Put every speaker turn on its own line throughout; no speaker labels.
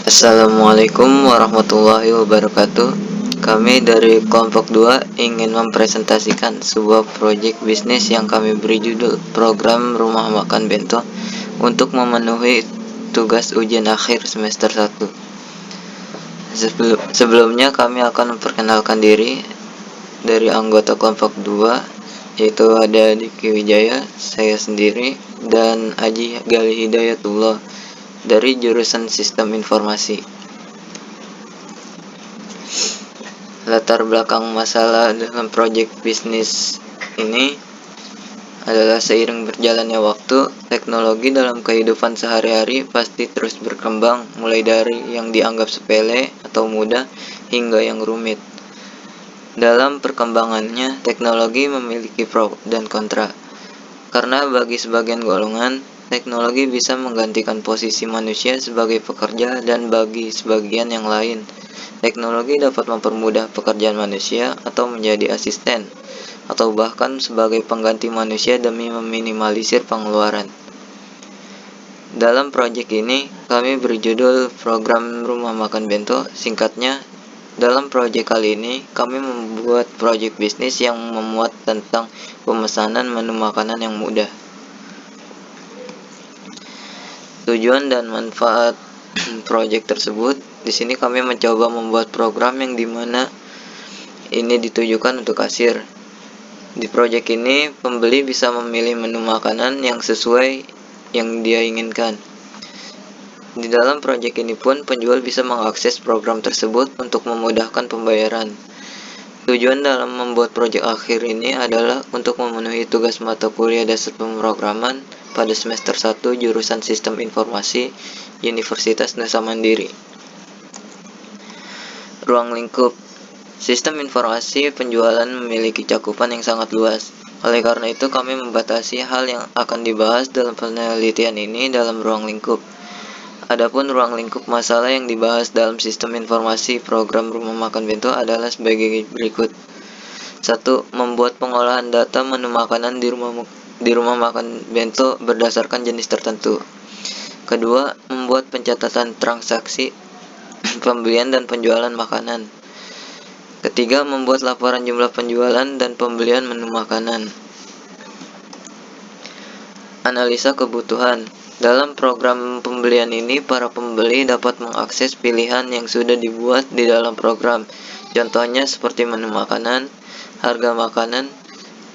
Assalamualaikum warahmatullahi wabarakatuh. Kami dari kelompok 2 ingin mempresentasikan sebuah proyek bisnis yang kami beri judul Program Rumah Makan Bento untuk memenuhi tugas ujian akhir semester 1. Sebelumnya kami akan memperkenalkan diri dari anggota kelompok 2, yaitu ada Diki Wijaya, saya sendiri, dan Aji Gali Hidayatullah dari jurusan Sistem Informasi. Latar belakang masalah dalam proyek bisnis ini adalah seiring berjalannya waktu, teknologi dalam kehidupan sehari-hari pasti terus berkembang, mulai dari yang dianggap sepele atau mudah hingga yang rumit. Dalam perkembangannya, teknologi memiliki pro dan kontra. Karena bagi sebagian golongan, teknologi bisa menggantikan posisi manusia sebagai pekerja, dan bagi sebagian yang lain, teknologi dapat mempermudah pekerjaan manusia atau menjadi asisten, atau bahkan sebagai pengganti manusia demi meminimalisir pengeluaran. Dalam proyek ini, kami berjudul Program Rumah Makan Bento, singkatnya. Dalam proyek kali ini, kami membuat proyek bisnis yang memuat tentang pemesanan menu makanan yang mudah. Tujuan dan manfaat proyek tersebut, di sini kami mencoba membuat program yang dimana ini ditujukan untuk kasir. Di proyek ini, pembeli bisa memilih menu makanan yang sesuai yang dia inginkan. Di dalam proyek ini pun, penjual bisa mengakses program tersebut untuk memudahkan pembayaran. Tujuan dalam membuat proyek akhir ini adalah untuk memenuhi tugas mata kuliah dasar pemrograman pada semester 1 jurusan Sistem Informasi Universitas Nusa Mandiri. Ruang lingkup sistem informasi penjualan memiliki cakupan yang sangat luas. Oleh karena itu, kami membatasi hal yang akan dibahas dalam penelitian ini dalam ruang lingkup. Adapun ruang lingkup masalah yang dibahas dalam sistem informasi program Rumah Makan Bento adalah sebagai berikut. 1. Membuat pengolahan data menu makanan di rumah makan bento berdasarkan jenis tertentu. Kedua, membuat pencatatan transaksi pembelian dan penjualan makanan. Ketiga, membuat laporan jumlah penjualan dan pembelian menu makanan. Analisa kebutuhan. Dalam program pembelian ini, para pembeli dapat mengakses pilihan yang sudah dibuat di dalam program. Contohnya seperti menu makanan, harga makanan,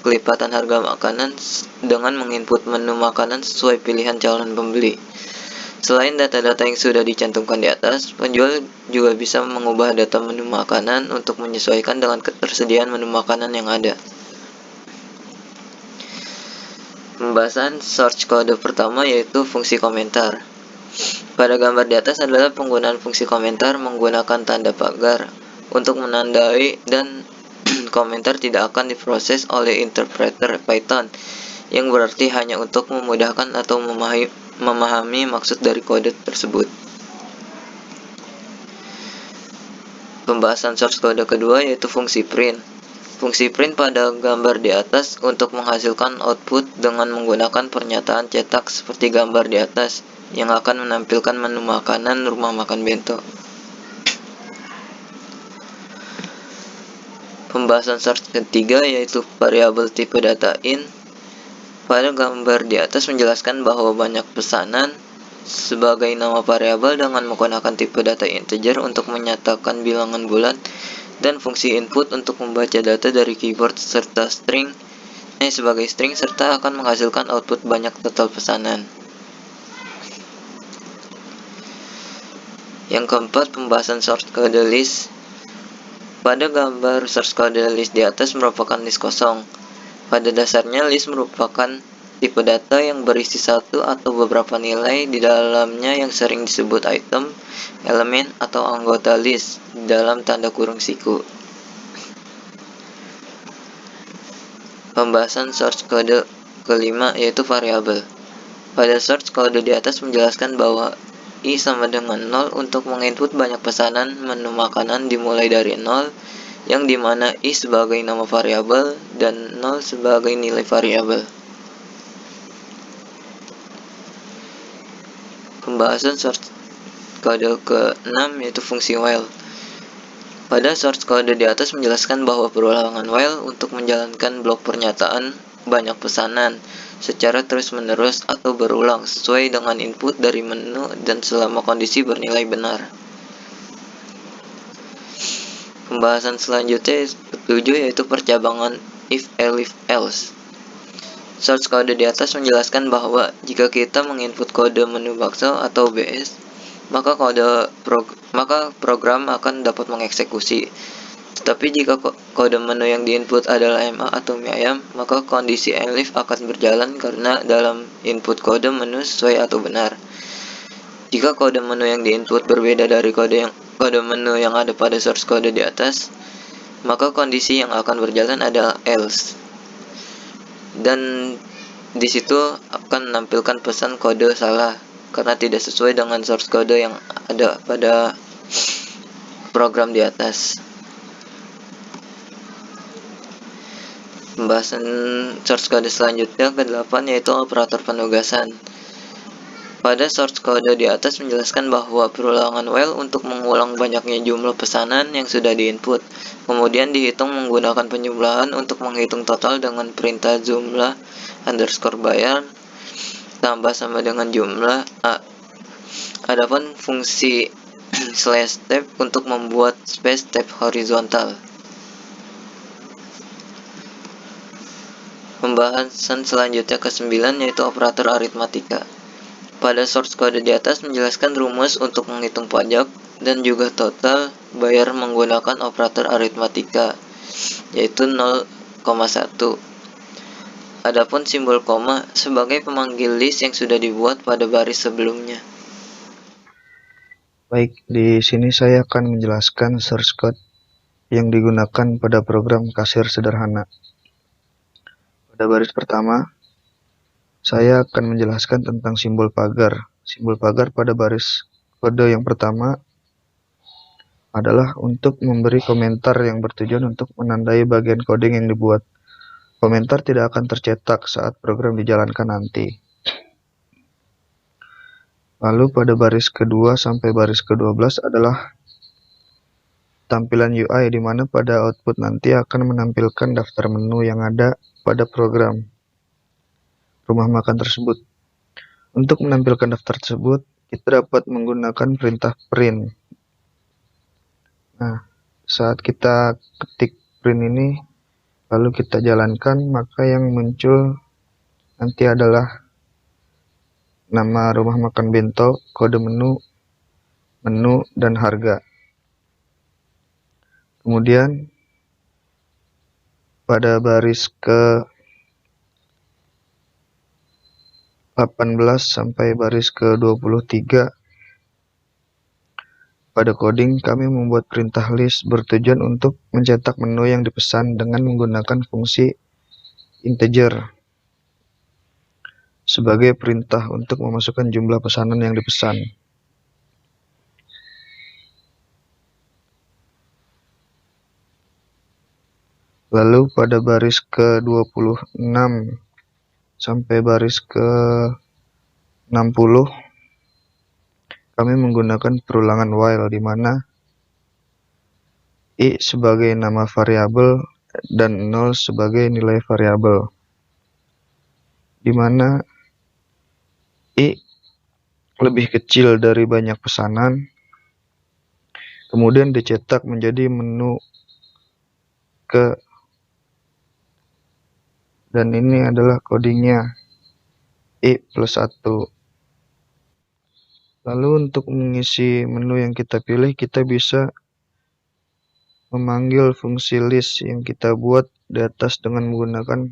kelipatan harga makanan, dengan menginput menu makanan sesuai pilihan calon pembeli. Selain data-data yang sudah dicantumkan di atas, penjual juga bisa mengubah data menu makanan untuk menyesuaikan dengan ketersediaan menu makanan yang ada. Pembahasan search kode pertama yaitu fungsi komentar. Pada gambar di atas adalah penggunaan fungsi komentar menggunakan tanda pagar untuk menandai dan komentar tidak akan diproses oleh interpreter Python, yang berarti hanya untuk memudahkan atau memahami maksud dari kode tersebut. Pembahasan source kode kedua yaitu fungsi print. Fungsi print pada gambar di atas untuk menghasilkan output dengan menggunakan pernyataan cetak seperti gambar di atas yang akan menampilkan menu makanan rumah makan bento. Pembahasan source ketiga yaitu variabel tipe data in. Pada gambar di atas menjelaskan bahwa banyak pesanan sebagai nama variabel dengan menggunakan tipe data integer untuk menyatakan bilangan bulan, dan fungsi input untuk membaca data dari keyboard serta string sebagai string, serta akan menghasilkan output banyak total pesanan. Yang keempat, pembahasan source code list. Pada gambar source code list di atas merupakan list kosong. Pada dasarnya, list merupakan tipe data yang berisi satu atau beberapa nilai di dalamnya yang sering disebut item, elemen, atau anggota list dalam tanda kurung siku. Pembahasan source code kelima yaitu variabel. Pada source code di atas menjelaskan bahwa i sama dengan 0 untuk menginput banyak pesanan menu makanan dimulai dari 0, yang dimana i sebagai nama variabel dan 0 sebagai nilai variabel. Pembahasan source kode ke-6 yaitu fungsi while. Pada source kode di atas menjelaskan bahwa perulangan while untuk menjalankan blok pernyataan banyak pesanan secara terus-menerus atau berulang sesuai dengan input dari menu dan selama kondisi bernilai benar. Pembahasan selanjutnya ketujuh yaitu percabangan if elif else. Source kode di atas menjelaskan bahwa jika kita menginput kode menu bakso atau BS, maka program akan dapat mengeksekusi. Tetapi jika kode menu yang diinput adalah MA atau mie ayam, maka kondisi elif akan berjalan karena dalam input kode menu sesuai atau benar. Jika kode menu yang diinput berbeda dari kode menu yang ada pada source kode di atas, maka kondisi yang akan berjalan adalah else. Dan di situ akan menampilkan pesan kode salah karena tidak sesuai dengan source kode yang ada pada program di atas. Pembahasan source kode selanjutnya ke-8 yaitu operator penugasan. Pada source kode di atas menjelaskan bahwa perulangan while untuk mengulang banyaknya jumlah pesanan yang sudah diinput, kemudian dihitung menggunakan penjumlahan untuk menghitung total dengan perintah jumlah underscore bayar tambah sama dengan jumlah A. Adapun fungsi slash step untuk membuat space step horizontal. Pembahasan selanjutnya ke-9 yaitu operator aritmatika. Pada source kode di atas menjelaskan rumus untuk menghitung pajak dan juga total bayar menggunakan operator aritmatika, yaitu 0,1. Adapun simbol koma sebagai pemanggil list yang sudah dibuat pada baris sebelumnya.
Baik, di sini saya akan menjelaskan source code yang digunakan pada program kasir sederhana. Pada baris pertama, saya akan menjelaskan tentang simbol pagar. Simbol pagar pada baris kode yang pertama adalah untuk memberi komentar yang bertujuan untuk menandai bagian coding yang dibuat. Komentar tidak akan tercetak saat program dijalankan nanti. Lalu pada baris kedua sampai baris ke-12 adalah tampilan UI di mana pada output nanti akan menampilkan daftar menu yang ada pada program rumah makan tersebut. Untuk menampilkan daftar tersebut, kita dapat menggunakan perintah print. Nah, saat kita ketik print ini, lalu kita jalankan, maka yang muncul nanti adalah nama rumah makan bento, kode menu, dan harga. Kemudian pada baris ke-18 sampai baris ke-23 pada coding kami membuat perintah list bertujuan untuk mencetak menu yang dipesan dengan menggunakan fungsi integer sebagai perintah untuk memasukkan jumlah pesanan yang dipesan. Lalu pada baris ke-26 sampai baris ke-60 kami menggunakan perulangan while di mana I sebagai nama variabel dan 0 sebagai nilai variabel. Di mana I lebih kecil dari banyak pesanan, kemudian dicetak menjadi menu ke, dan ini adalah codingnya I plus 1. Lalu untuk mengisi menu yang kita pilih, kita bisa memanggil fungsi list yang kita buat di atas dengan menggunakan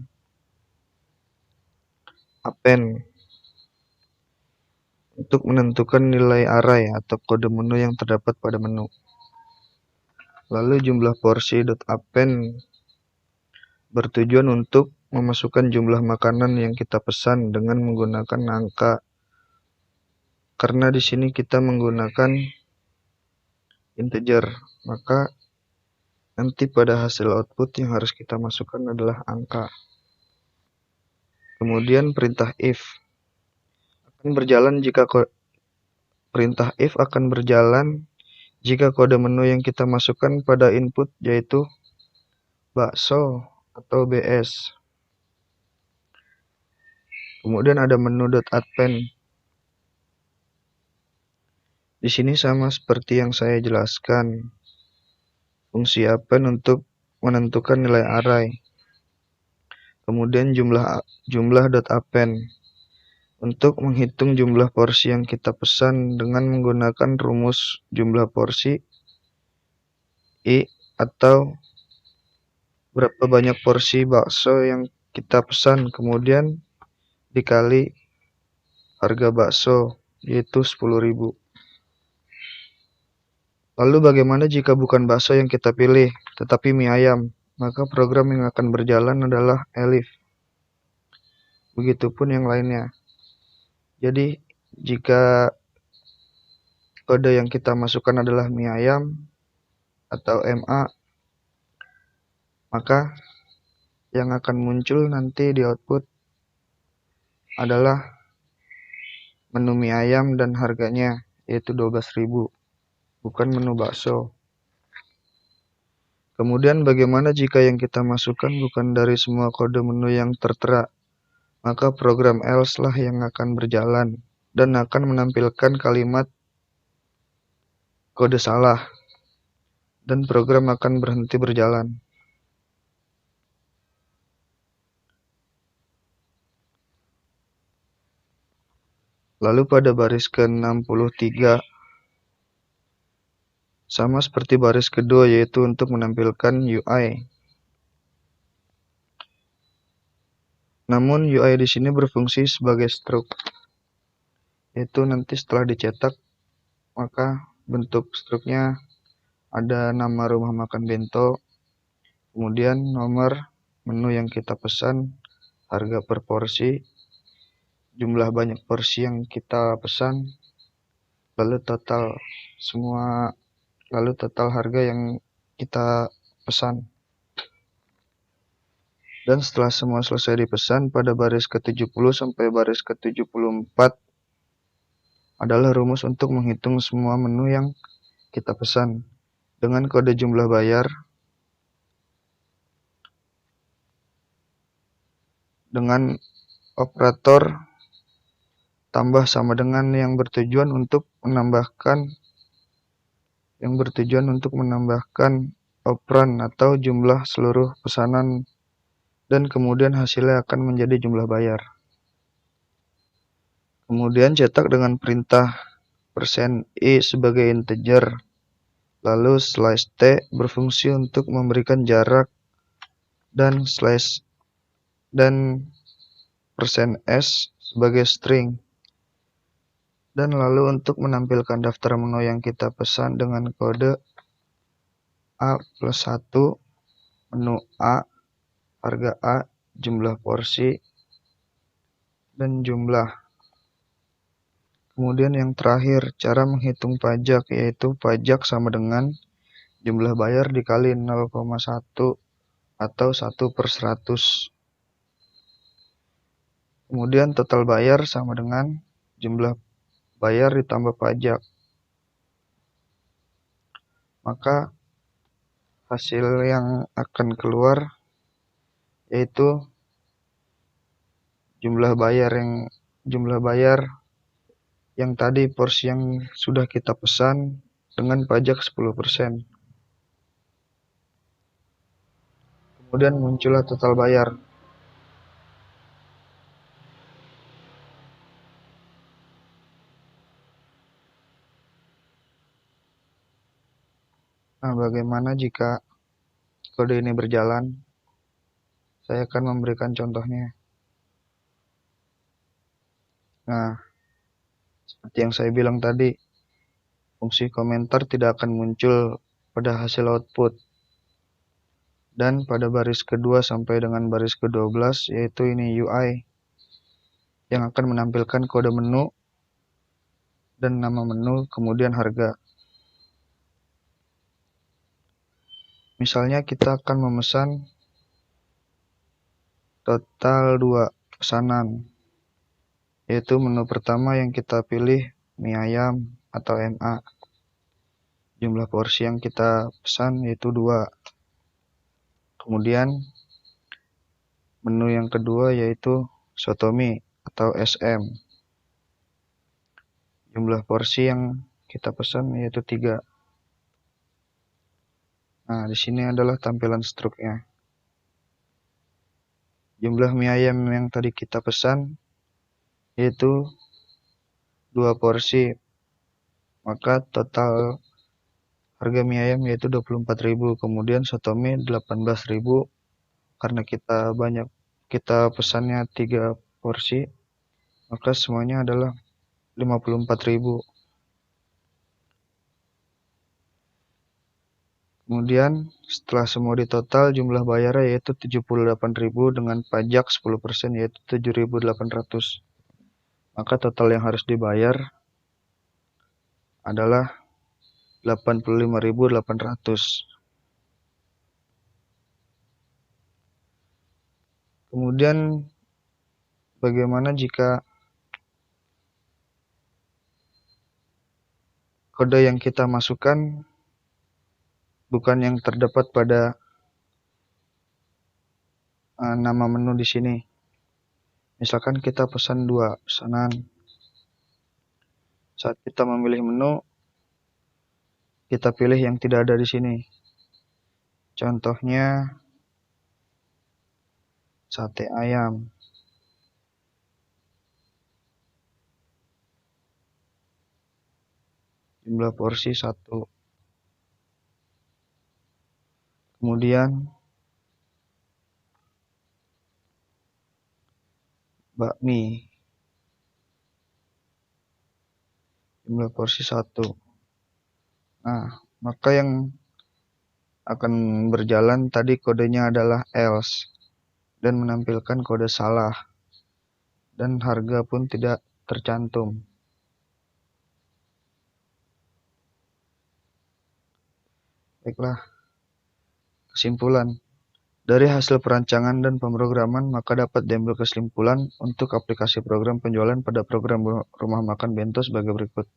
append untuk menentukan nilai array atau kode menu yang terdapat pada menu. Lalu jumlah porsi.append bertujuan untuk memasukkan jumlah makanan yang kita pesan dengan menggunakan angka. Karena di sini kita menggunakan integer, maka nanti pada hasil output yang harus kita masukkan adalah angka. Kemudian perintah if akan berjalan jika perintah if akan berjalan jika kode menu yang kita masukkan pada input yaitu bakso atau BS. Kemudian ada menu.append. Di sini sama seperti yang saya jelaskan. Fungsi append untuk menentukan nilai array. Kemudian jumlah.append untuk menghitung jumlah porsi yang kita pesan dengan menggunakan rumus jumlah porsi I atau berapa banyak porsi bakso yang kita pesan, kemudian dikali harga bakso yaitu 10.000. Lalu bagaimana jika bukan bakso yang kita pilih, tetapi mie ayam? Maka program yang akan berjalan adalah elif. Begitupun yang lainnya. Jadi, jika kode yang kita masukkan adalah mie ayam atau MA, maka yang akan muncul nanti di output adalah menu mie ayam dan harganya, yaitu 12.000. Bukan menu bakso. Kemudian bagaimana jika yang kita masukkan bukan dari semua kode menu yang tertera? Maka program else lah yang akan berjalan dan akan menampilkan kalimat kode salah dan program akan berhenti berjalan. Lalu pada baris ke-63 sama seperti baris kedua, yaitu untuk menampilkan UI. Namun UI di sini berfungsi sebagai struk, yaitu nanti setelah dicetak maka bentuk struknya ada nama rumah makan bento, kemudian nomor menu yang kita pesan, harga per porsi, jumlah banyak porsi yang kita pesan, lalu total harga yang kita pesan. Dan setelah semua selesai dipesan, pada baris ke-70 sampai baris ke-74 adalah rumus untuk menghitung semua menu yang kita pesan dengan kode jumlah bayar dengan operator tambah sama dengan yang bertujuan untuk menambahkan operan atau jumlah seluruh pesanan, dan kemudian hasilnya akan menjadi jumlah bayar. Kemudian cetak dengan perintah %i sebagai integer, lalu /t berfungsi untuk memberikan jarak, dan %s sebagai string. Dan lalu untuk menampilkan daftar menu yang kita pesan dengan kode A+1, menu A, harga A, jumlah porsi, dan jumlah. Kemudian yang terakhir, cara menghitung pajak, yaitu pajak sama dengan jumlah bayar dikali 0,1 atau 1/100. Kemudian total bayar sama dengan jumlah bayar ditambah pajak. Maka hasil yang akan keluar yaitu jumlah bayar yang tadi porsi yang sudah kita pesan dengan pajak 10%. Kemudian muncullah total bayar. Nah, bagaimana jika kode ini berjalan? Saya akan memberikan contohnya. Nah, seperti yang saya bilang tadi, fungsi komentar tidak akan muncul pada hasil output. Dan pada baris kedua sampai dengan baris ke-12, yaitu ini UI, yang akan menampilkan kode menu dan nama menu, kemudian harga. Misalnya kita akan memesan total 2 pesanan, yaitu menu pertama yang kita pilih mie ayam atau MA. Jumlah porsi yang kita pesan yaitu 2. Kemudian menu yang kedua yaitu sotomi atau SM. Jumlah porsi yang kita pesan yaitu 3. Nah, di sini adalah tampilan struknya. Jumlah mie ayam yang tadi kita pesan yaitu 2 porsi. Maka total harga mie ayam yaitu 24.000. Kemudian sotomi 18.000. Karena kita pesannya 3 porsi, maka semuanya adalah 54.000. Kemudian setelah semua ditotal, jumlah bayarnya yaitu 78.000 dengan pajak 10% yaitu 7.800. Maka total yang harus dibayar adalah 85.800. Kemudian bagaimana jika kode yang kita masukkan bukan yang terdapat pada nama menu di sini? Misalkan kita pesan 2 pesanan. Saat kita memilih menu, kita pilih yang tidak ada di sini. Contohnya sate ayam. Jumlah porsi 1. Kemudian bakmi. Jumlah porsi 1. Nah, maka yang akan berjalan tadi kodenya adalah else dan menampilkan kode salah dan harga pun tidak tercantum. Baiklah, kesimpulan. Dari hasil perancangan dan pemrograman, maka dapat diambil kesimpulan untuk aplikasi program penjualan pada program rumah makan bento sebagai berikut.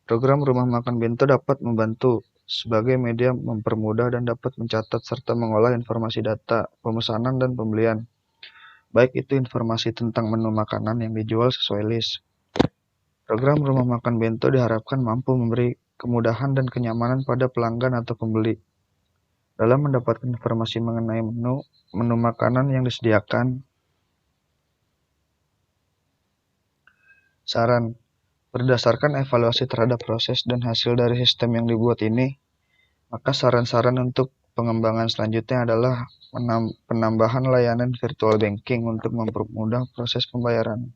Program rumah makan bento dapat membantu sebagai media mempermudah dan dapat mencatat serta mengolah informasi data pemesanan dan pembelian, baik itu informasi tentang menu makanan yang dijual sesuai list. Program rumah makan bento diharapkan mampu memberi kemudahan dan kenyamanan pada pelanggan atau pembeli dalam mendapatkan informasi mengenai menu makanan yang disediakan. Saran, berdasarkan evaluasi terhadap proses dan hasil dari sistem yang dibuat ini, maka saran-saran untuk pengembangan selanjutnya adalah penambahan layanan virtual banking untuk mempermudah proses pembayaran.